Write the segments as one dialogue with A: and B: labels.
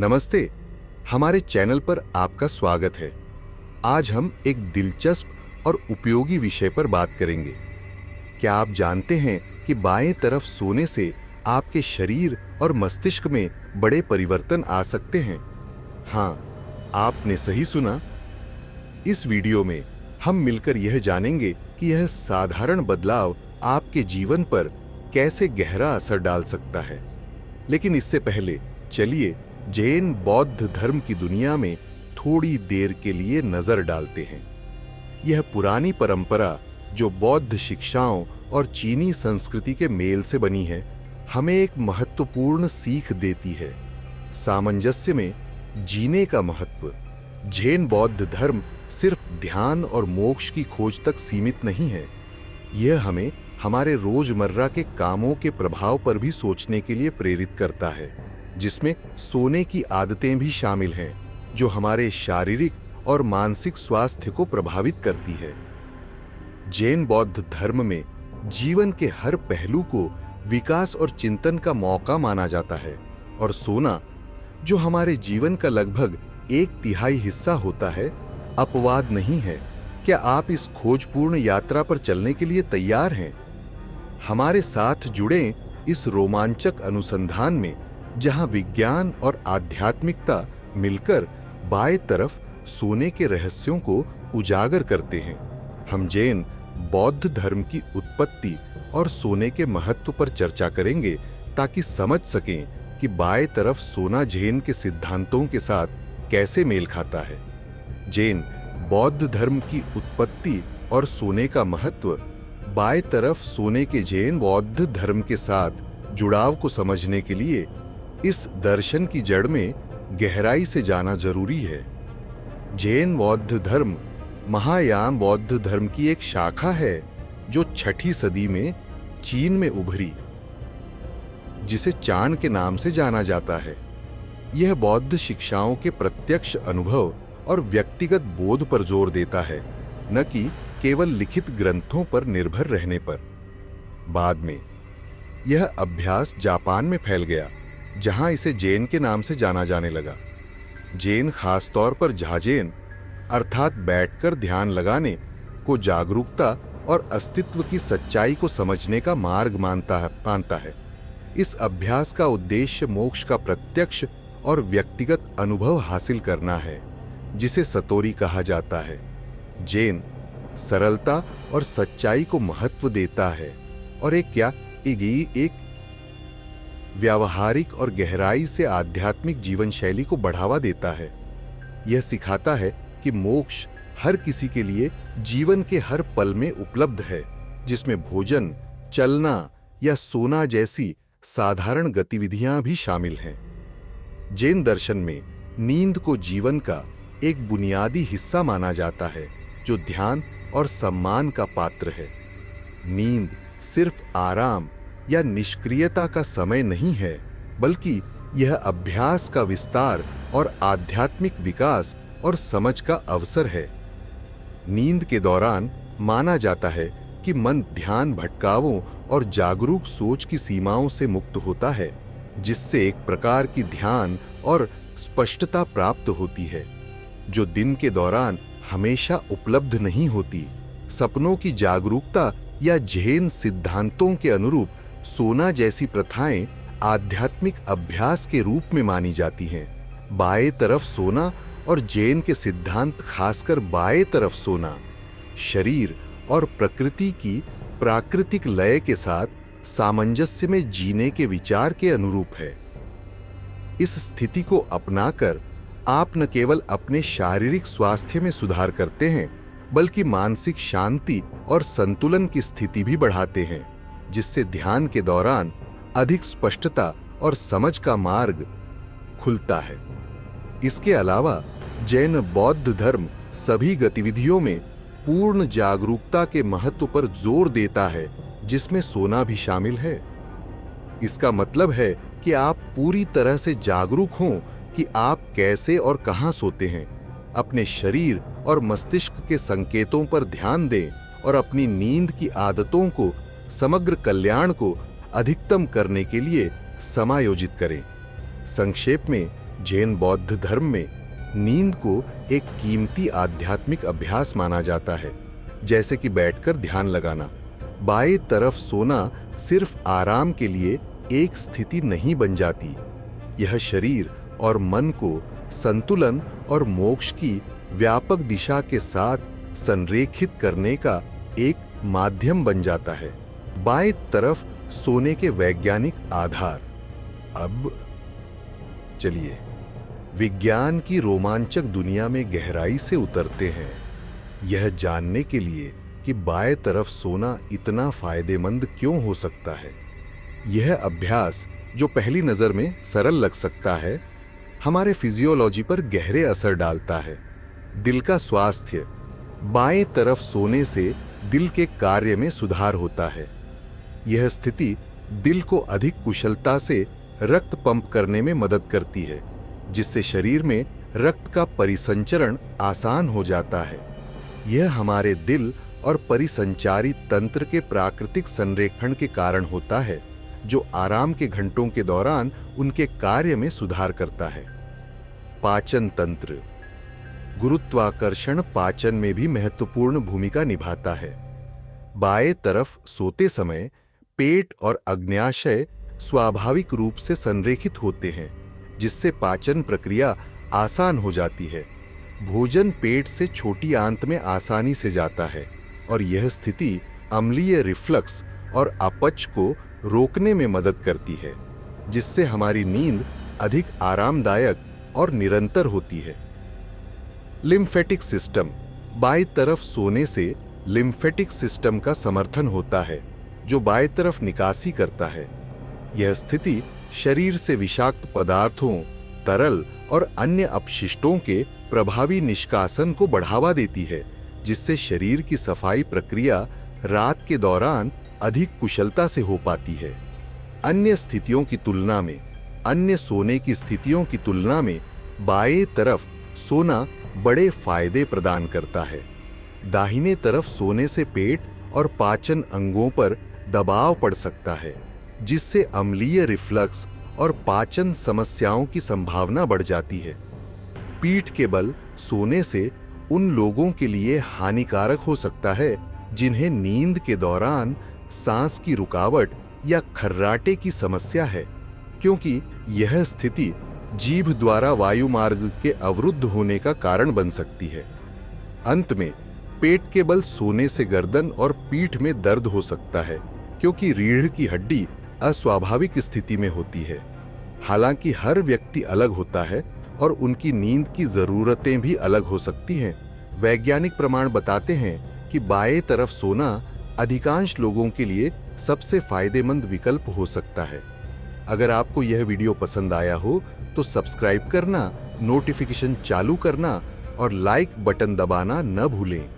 A: नमस्ते। हमारे चैनल पर आपका स्वागत है। आज हम एक दिलचस्प और उपयोगी विषय पर बात करेंगे। क्या आप जानते हैं कि बाएं तरफ सोने से आपके शरीर और मस्तिष्क में बड़े परिवर्तन आ सकते हैं? हाँ, आपने सही सुना। इस वीडियो में हम मिलकर यह जानेंगे कि यह साधारण बदलाव आपके जीवन पर कैसे गहरा असर डाल सकता है। लेकिन इससे पहले चलिए जैन बौद्ध धर्म की दुनिया में थोड़ी देर के लिए नजर डालते हैं। यह पुरानी परंपरा जो बौद्ध शिक्षाओं और चीनी संस्कृति के मेल से बनी है, हमें एक महत्वपूर्ण सीख देती है: सामंजस्य में जीने का महत्व। जैन बौद्ध धर्म सिर्फ ध्यान और मोक्ष की खोज तक सीमित नहीं है। यह हमें हमारे रोजमर्रा के कामों के प्रभाव पर भी सोचने के लिए प्रेरित करता है, जिसमें सोने की आदतें भी शामिल हैं, जो हमारे शारीरिक और मानसिक स्वास्थ्य को प्रभावित करती है। जैन बौद्ध धर्म में जीवन के हर पहलू को विकास और चिंतन का मौका माना जाता है, और सोना, जो हमारे जीवन का लगभग 1/3 हिस्सा होता है, अपवाद नहीं है। क्या आप इस खोजपूर्ण यात्रा पर चलने के लिए तैयार हैं? हमारे साथ जुड़ें इस रोमांचक अनुसंधान में, जहां विज्ञान और आध्यात्मिकता मिलकर बाएं तरफ सोने के रहस्यों को उजागर करते हैं। हम जैन बौद्ध धर्म की उत्पत्ति और सोने के महत्व पर चर्चा करेंगे, ताकि समझ सकें कि बाएं तरफ सोना जैन के सिद्धांतों के साथ कैसे मेल खाता है। जैन बौद्ध धर्म की उत्पत्ति और सोने का महत्व। बाएं तरफ सोने के जैन बौद्ध धर्म के साथ जुड़ाव को समझने के लिए इस दर्शन की जड़ में गहराई से जाना जरूरी है। जैन बौद्ध धर्म महायान बौद्ध धर्म की एक शाखा है, जो 6ठी सदी में चीन में उभरी, जिसे चान के नाम से जाना जाता है। यह बौद्ध शिक्षाओं के प्रत्यक्ष अनुभव और व्यक्तिगत बोध पर जोर देता है, न कि केवल लिखित ग्रंथों पर निर्भर रहने पर। बाद में यह अभ्यास जापान में फैल गया, जहां इसे जैन के नाम से जाना जाने लगा। जैन खासतौर पर झाजेन, अर्थात बैठकर ध्यान लगाने को जागरूकता और अस्तित्व की सच्चाई को समझने का मार्ग मानता है। इस अभ्यास का उद्देश्य मोक्ष का प्रत्यक्ष और व्यक्तिगत अनुभव हासिल करना है, जिसे सतोरी कहा जाता है। जैन सरलता और सच्चाई को महत्व देता है, और एक व्यावहारिक और गहराई से आध्यात्मिक जीवन शैली को बढ़ावा देता है। यह सिखाता है कि मोक्ष हर किसी के लिए जीवन के हर पल में उपलब्ध है, जिसमें भोजन, चलना या सोना जैसी साधारण गतिविधियां भी शामिल हैं। जैन दर्शन में नींद को जीवन का एक बुनियादी हिस्सा माना जाता है, जो ध्यान और सम्मान का पात्र है। नींद सिर्फ आराम या निष्क्रियता का समय नहीं है, बल्कि यह अभ्यास का विस्तार और आध्यात्मिक विकास और समझ का अवसर है। नींद के दौरान माना जाता है कि मन ध्यान भटकावों और जागरूक सोच की सीमाओं से मुक्त होता है, जिससे एक प्रकार की ध्यान और स्पष्टता प्राप्त होती है, जो दिन के दौरान हमेशा उपलब्ध नहीं होती। सपनों की जागरूकता या जैन सिद्धांतों के अनुरूप सोना जैसी प्रथाएं आध्यात्मिक अभ्यास के रूप में मानी जाती हैं। बाएं तरफ सोना और जैन के सिद्धांत, खासकर बाएं तरफ सोना, शरीर और प्रकृति की प्राकृतिक लय के साथ सामंजस्य में जीने के विचार के अनुरूप है। इस स्थिति को अपनाकर आप न केवल अपने शारीरिक स्वास्थ्य में सुधार करते हैं, बल्कि मानसिक शांति और संतुलन की स्थिति भी बढ़ाते हैं, जिससे ध्यान के दौरान अधिक स्पष्टता और समझ का मार्ग खुलता है। इसके अलावा जैन बौद्ध धर्म सभी गतिविधियों में पूर्ण जागरूकता के महत्व पर जोर देता है, जिसमें सोना भी शामिल है। इसका मतलब है कि आप पूरी तरह से जागरूक हों कि आप कैसे और कहां सोते हैं, अपने शरीर और मस्तिष्क के संकेतों पर ध्यान दें और अपनी नींद की आदतों को समग्र कल्याण को अधिकतम करने के लिए समायोजित करें। संक्षेप में, जैन बौद्ध धर्म में नींद को एक कीमती आध्यात्मिक अभ्यास माना जाता है, जैसे कि बैठकर ध्यान लगाना। बाएं तरफ सोना सिर्फ आराम के लिए एक स्थिति नहीं बन जाती, यह शरीर और मन को संतुलन और मोक्ष की व्यापक दिशा के साथ संरेखित करने का एक माध्यम बन जाता है। बाएं तरफ सोने के वैज्ञानिक आधार। अब चलिए विज्ञान की रोमांचक दुनिया में गहराई से उतरते हैं, यह जानने के लिए कि बाएं तरफ सोना इतना फायदेमंद क्यों हो सकता है। यह अभ्यास, जो पहली नजर में सरल लग सकता है, हमारे फिजियोलॉजी पर गहरे असर डालता है। दिल का स्वास्थ्य। बाएं तरफ सोने से दिल के कार्य में सुधार होता है। यह स्थिति दिल को अधिक कुशलता से रक्त पंप करने में मदद करती है, जिससे शरीर में रक्त का परिसंचरण आसान हो जाता है। यह हमारे दिल और परिसंचारी तंत्र के प्राकृतिक संरेखण के कारण होता है, जो आराम के घंटों के दौरान उनके कार्य में सुधार करता है। पाचन तंत्र। गुरुत्वाकर्षण पाचन में भी महत्वपूर्ण भूमिका निभाता है। बाएं तरफ सोते समय पेट और अग्न्याशय स्वाभाविक रूप से संरेखित होते हैं, जिससे पाचन प्रक्रिया आसान हो जाती है। भोजन पेट से छोटी आंत में आसानी से जाता है और यह स्थिति अम्लीय रिफ्लक्स और अपच को रोकने में मदद करती है, जिससे हमारी नींद अधिक आरामदायक और निरंतर होती है। Lymphatic system. बाएं तरफ सोने से लिम्फेटिक सिस्टम का समर्थन होता है, जो बाएं तरफ निकासी करता है। यह स्थिति शरीर से विषाक्त पदार्थों, तरल और अन्य अपशिष्टों के प्रभावी निष्कासन को बढ़ावा देती है, जिससे शरीर की सफाई प्रक्रिया रात के दौरान अधिक कुशलता से हो पाती है। अन्य सोने की स्थितियों की तुलना में बाएं तरफ सोना बड़े फायदे प्रदान करता है। दाहिने तरफ सोने से पेट और पाचन अंगों पर दबाव पड़ सकता है, जिससे अम्लीय रिफ्लक्स और पाचन समस्याओं की संभावना बढ़ जाती है। पीठ के बल सोने से उन लोगों के लिए हानिकारक हो सकता है जिन्हें नींद के दौरान सांस की रुकावट या खर्राटे की समस्या है, क्योंकि यह स्थिति जीभ द्वारा वायुमार्ग के अवरुद्ध होने का कारण बन सकती है। अंत में पेट के बल सोने से गर्दन और पीठ में दर्द हो सकता है, क्योंकि रीढ़ की हड्डी अस्वाभाविक स्थिति में होती है। हालांकि हर व्यक्ति अलग होता है और उनकी नींद की जरूरतें भी अलग हो सकती हैं। वैज्ञानिक प्रमाण बताते हैं कि बाएं तरफ सोना अधिकांश लोगों के लिए सबसे फायदेमंद विकल्प हो सकता है। अगर आपको यह वीडियो पसंद आया हो तो सब्सक्राइब करना, नोटिफिकेशन चालू करना और लाइक बटन दबाना न भूलें।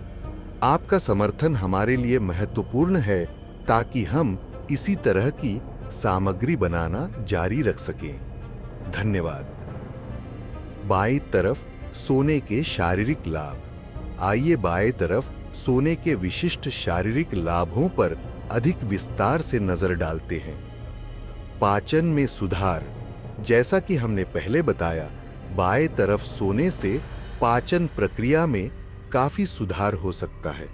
A: आपका समर्थन हमारे लिए महत्वपूर्ण है, ताकि हम इसी तरह की सामग्री बनाना जारी रख सकें। धन्यवाद। बाएं तरफ सोने के शारीरिक लाभ। आइए बाएं तरफ सोने के विशिष्ट शारीरिक लाभों पर अधिक विस्तार से नजर डालते हैं। पाचन में सुधार। जैसा कि हमने पहले बताया, बाएं तरफ सोने से पाचन प्रक्रिया में काफी सुधार हो सकता है।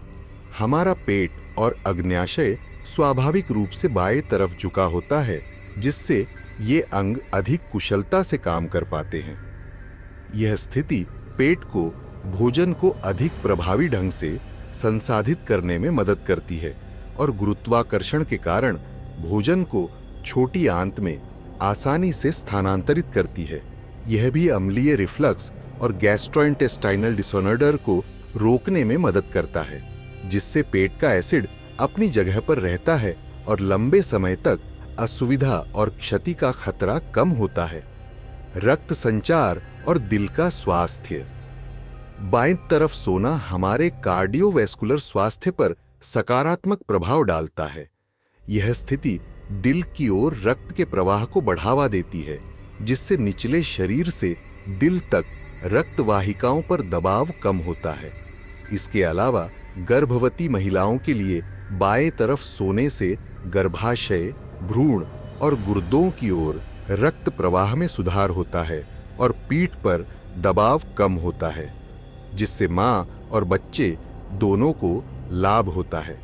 A: हमारा पेट और अग्न्याशय स्वाभाविक रूप से बाएं तरफ झुका होता है, जिससे ये अंग अधिक कुशलता से काम कर पाते हैं। यह स्थिति पेट को भोजन को अधिक प्रभावी ढंग से संसाधित करने में मदद करती है और गुरुत्वाकर्षण के कारण भोजन को छोटी आंत में आसानी से स्थानांतरित करती है। यह भी अम्लीय रिफ्लक्स और गैस्ट्रोइंटेस्टाइनल डिसऑर्डर को रोकने में मदद करता है, जिससे पेट का एसिड अपनी जगह पर रहता है और लंबे समय तक असुविधा और क्षति का खतरा कम होता है। रक्त संचार और दिल का स्वास्थ्य। बाएं तरफ सोना हमारे कार्डियोवैस्कुलर स्वास्थ्य पर सकारात्मक प्रभाव डालता है। यह स्थिति दिल की ओर रक्त के प्रवाह को बढ़ावा देती है, जिससे निचले शरीर से दिल तक रक्त वाहिकाओं पर दबाव कम होता है। इसके अलावा गर्भवती महिलाओं के लिए बाएं तरफ सोने से गर्भाशय, भ्रूण और गुर्दों की ओर रक्त प्रवाह में सुधार होता है और पीठ पर दबाव कम होता है, जिससे मां और बच्चे दोनों को लाभ होता है।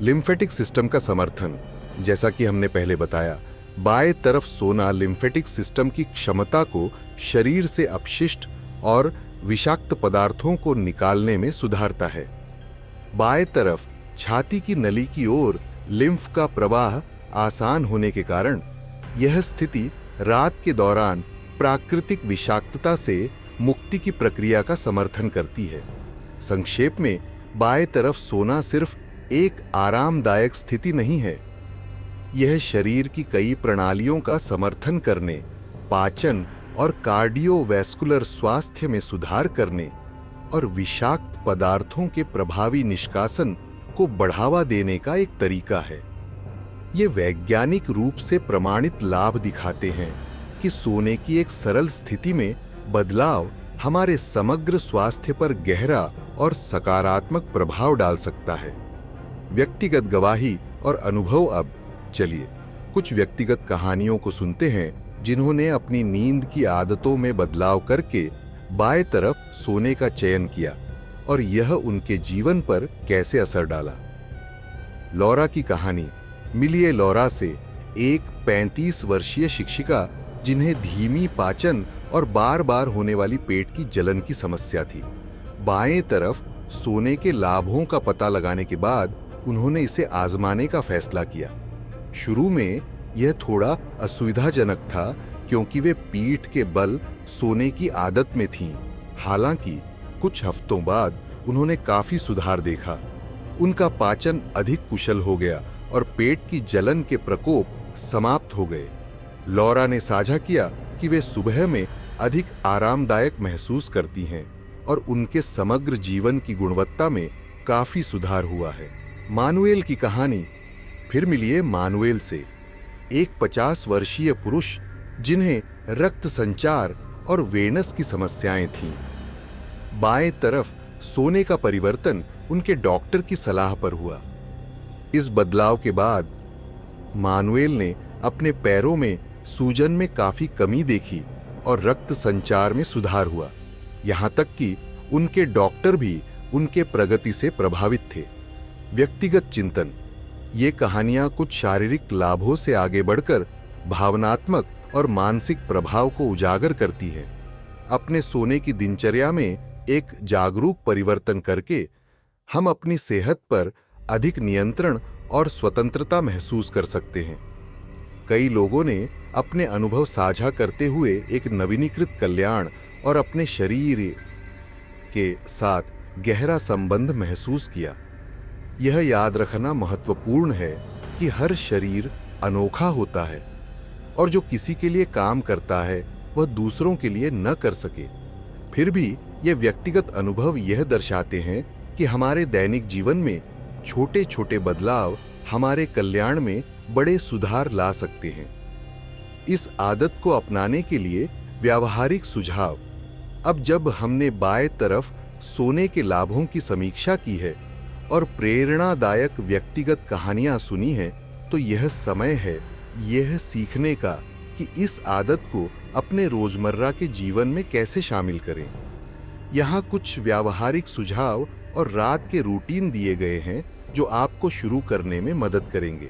A: लिम्फेटिक सिस्टम का समर्थन, जैसा कि हमने पहले बताया, बाएं तरफ सोना लिम्फेटिक सिस्टम की क्षमता को शरीर से अपशिष्ट और विषाक्त पदार्थों को निकालने में सुधारता है। बाएं तरफ छाती की नली की ओर लिम्फ का प्रवाह आसान होने के कारण यह स्थिति रात के दौरान प्राकृतिक विषाक्तता से मुक्ति की प्रक्रिया का समर्थन करती है। संक्षेप में, बाएं तरफ सोना सिर्फ एक आरामदायक स्थिति नहीं है, यह शरीर की कई प्रणालियों का समर्थन करने, पाचन और कार्डियोवैस्कुलर स्वास्थ्य में सुधार करने और विषाक्त पदार्थों के प्रभावी निष्कासन को बढ़ावा देने का एक तरीका है। ये वैज्ञानिक रूप से प्रमाणित लाभ दिखाते हैं कि सोने की एक सरल स्थिति में बदलाव हमारे समग्र स्वास्थ्य पर गहरा और सकारात्मक प्रभाव डाल सकता है। व्यक्तिगत गवाही और अनुभव। अब चलिए कुछ व्यक्तिगत कहानियों को सुनते हैं जिन्होंने अपनी नींद की आदतों में बदलाव करके बाएं तरफ सोने का चयन किया और यह उनके जीवन पर कैसे असर डाला। लॉरा की कहानी। मिलिए लॉरा से, एक 35 वर्षीय शिक्षिका जिन्हें धीमी पाचन और बार बार होने वाली पेट की जलन की समस्या थी। बाएं तरफ सोने के लाभों का पता लगाने के बाद उन्होंने इसे आजमाने का फैसला किया। शुरू में यह थोड़ा असुविधाजनक था क्योंकि वे पीठ के बल सोने की आदत में थीं। हालांकि कुछ हफ्तों बाद उन्होंने काफी सुधार देखा। उनका पाचन अधिक कुशल हो गया और पेट की जलन के प्रकोप समाप्त हो गए। लॉरा ने साझा किया कि वे सुबह में अधिक आरामदायक महसूस करती हैं और उनके समग्र जीवन की गुणवत्ता में काफी सुधार हुआ है। मानुएल की कहानी। फिर मिलिए मानुएल से, एक 50 वर्षीय पुरुष जिन्हें रक्त संचार और वेनस की समस्याएं थीं। बाएं तरफ सोने का परिवर्तन उनके डॉक्टर की सलाह पर हुआ। इस बदलाव के बाद मानुएल ने अपने पैरों में सूजन में काफी कमी देखी और रक्त संचार में सुधार हुआ। यहां तक कि उनके डॉक्टर भी उनके प्रगति से प्रभावित थे। व्यक्तिगत चिंतन। ये कहानियां कुछ शारीरिक लाभों से आगे बढ़कर भावनात्मक और मानसिक प्रभाव को उजागर करती हैं। अपने सोने की दिनचर्या में एक जागरूक परिवर्तन करके हम अपनी सेहत पर अधिक नियंत्रण और स्वतंत्रता महसूस कर सकते हैं। कई लोगों ने अपने अनुभव साझा करते हुए एक नवीनीकृत कल्याण और अपने शरीर के साथ गहरा संबंध महसूस किया। यह याद रखना महत्वपूर्ण है कि हर शरीर अनोखा होता है और जो किसी के लिए काम करता है वह दूसरों के लिए न कर सके। फिर भी ये व्यक्तिगत अनुभव यह दर्शाते हैं कि हमारे दैनिक जीवन में छोटे छोटे बदलाव हमारे कल्याण में बड़े सुधार ला सकते हैं। इस आदत को अपनाने के लिए व्यावहारिक सुझाव। अब जब हमने बाएं तरफ सोने के लाभों की समीक्षा की है और प्रेरणादायक व्यक्तिगत कहानियां सुनी हैं, तो यह समय है यह सीखने का कि इस आदत को अपने रोजमर्रा के जीवन में कैसे शामिल करें। यहाँ कुछ व्यावहारिक सुझाव और रात के रूटीन दिए गए हैं जो आपको शुरू करने में मदद करेंगे।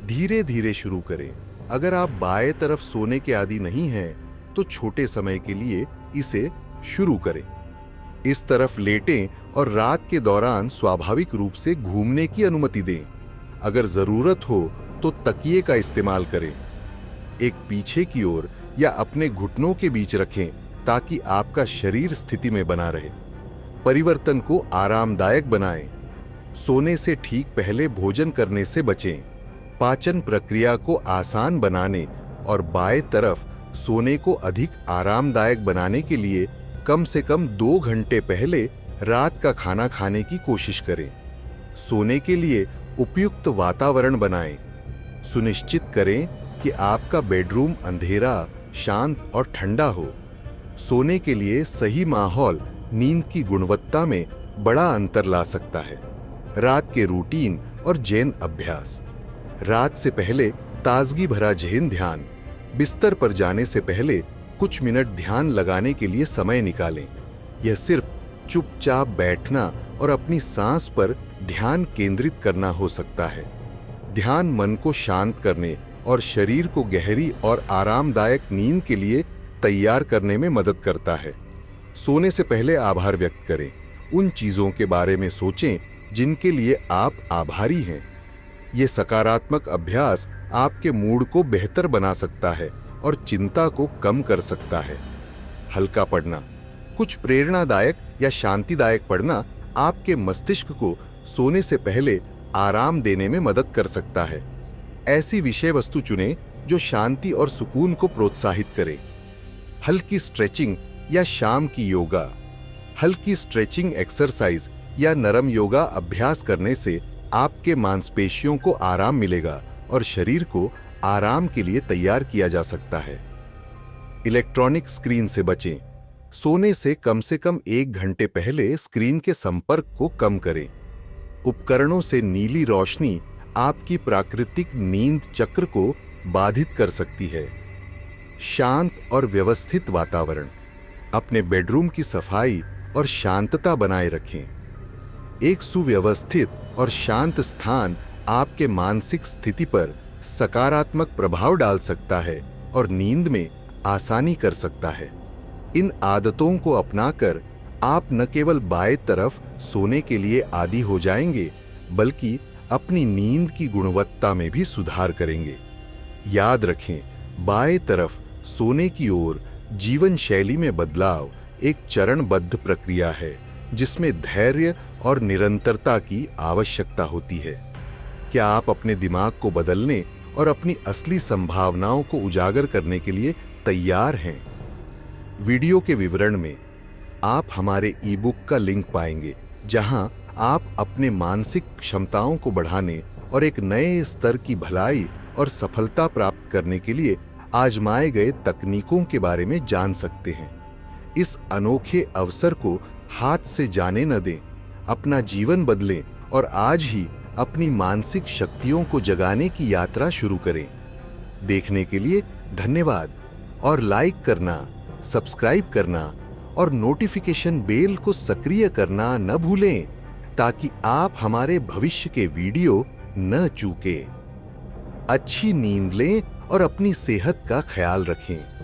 A: धीरे धीरे शुरू करें। अगर आप बाएं तरफ सोने के आदी नहीं हैं, तो छोटे समय के लिए इसे शुरू करें। इस तरफ लेटें और रात के दौरान स्वाभाविक रूप से घूमने की अनुमति दें। अगर जरूरत हो तो तकिए का इस्तेमाल करें। एक पीछे की ओर या अपने घुटनों के बीच रखें ताकि आपका शरीर स्थिति में बना रहे। परिवर्तन को आरामदायक बनाएं। सोने से ठीक पहले भोजन करने से बचें। पाचन प्रक्रिया को आसान बनाने और बाएं तरफ सोने को अधिक आरामदायक बनाने के लिए कम से कम 2 घंटे पहले रात का खाना खाने की कोशिश करें। सोने के लिए उपयुक्त वातावरण बनाएं। सुनिश्चित करें कि आपका बेडरूम अंधेरा, शांत और ठंडा हो। सोने के लिए सही माहौल नींद की गुणवत्ता में बड़ा अंतर ला सकता है। रात के रूटीन और जैन अभ्यास। रात से पहले ताजगी भरा जैन ध्यान। बिस्तर पर जाने से पहले कुछ मिनट ध्यान लगाने के लिए समय निकालें। यह सिर्फ चुपचाप बैठना और अपनी सांस पर ध्यान केंद्रित करना हो सकता है। ध्यान मन को शांत करने और शरीर को गहरी और आरामदायक नींद के लिए तैयार करने में मदद करता है। सोने से पहले आभार व्यक्त करें। उन चीजों के बारे में सोचें जिनके लिए आप आभारी हैं। ये सकारात्मक अभ्यास आपके मूड को बेहतर बना सकता है और चिंता को कम कर सकता है। हल्का पढ़ना। कुछ प्रेरणादायक या शांतिदायक पढ़ना आपके मस्तिष्क को सोने से पहले आराम देने में मदद कर सकता है। ऐसी विषय वस्तु चुनें जो शांति और सुकून को प्रोत्साहित करे। हल्की स्ट्रेचिंग या शाम की योगा। हल्की स्ट्रेचिंग एक्सरसाइज या नरम योगा अभ्यास करने से आपके मांसपेशियों को आराम मिलेगा और शरीर को आराम के लिए तैयार किया जा सकता है। इलेक्ट्रॉनिक स्क्रीन से बचें। सोने से कम 1 घंटे पहले स्क्रीन के संपर्क को कम करें। उपकरणों से नीली रोशनी आपकी प्राकृतिक नींद चक्र को बाधित कर सकती है। शांत और व्यवस्थित वातावरण। अपने बेडरूम की सफाई और शांतता बनाए रखें। एक सुव्यवस्थित और शांत स्थान आपके मानसिक स्थिति पर सकारात्मक प्रभाव डाल सकता है और नींद में आसानी कर सकता है। इन आदतों को अपनाकर आप न केवल बाएं तरफ सोने के लिए आदी हो जाएंगे, बल्कि अपनी नींद की गुणवत्ता में भी सुधार करेंगे। याद रखें, बाएं तरफ सोने की ओर जीवन शैली में बदलाव एक चरणबद्ध प्रक्रिया है, जिसमें धैर्य और निरंतरता की आवश्यकता होती है। क्या आप अपने दिमाग को बदलने और अपनी असली संभावनाओं को उजागर करने के लिए तैयार हैं? वीडियो के विवरण में आप हमारे ई-बुक का लिंक पाएंगे, जहां आप अपने मानसिक क्षमताओं को बढ़ाने और एक नए स्तर की भलाई और सफलता प्राप्त करने के लिए आजमाए गए तकनीकों के बारे में जान सकते हैं। इस अनोखे अवसर को हाथ से जाने न दें। अपना जीवन बदलें और आज ही अपनी मानसिक शक्तियों को जगाने की यात्रा शुरू करें। देखने के लिए धन्यवाद और लाइक करना, सब्सक्राइब करना और नोटिफिकेशन बेल को सक्रिय करना न भूलें, ताकि आप हमारे भविष्य के वीडियो न चूकें। अच्छी नींद लें और अपनी सेहत का ख्याल रखें।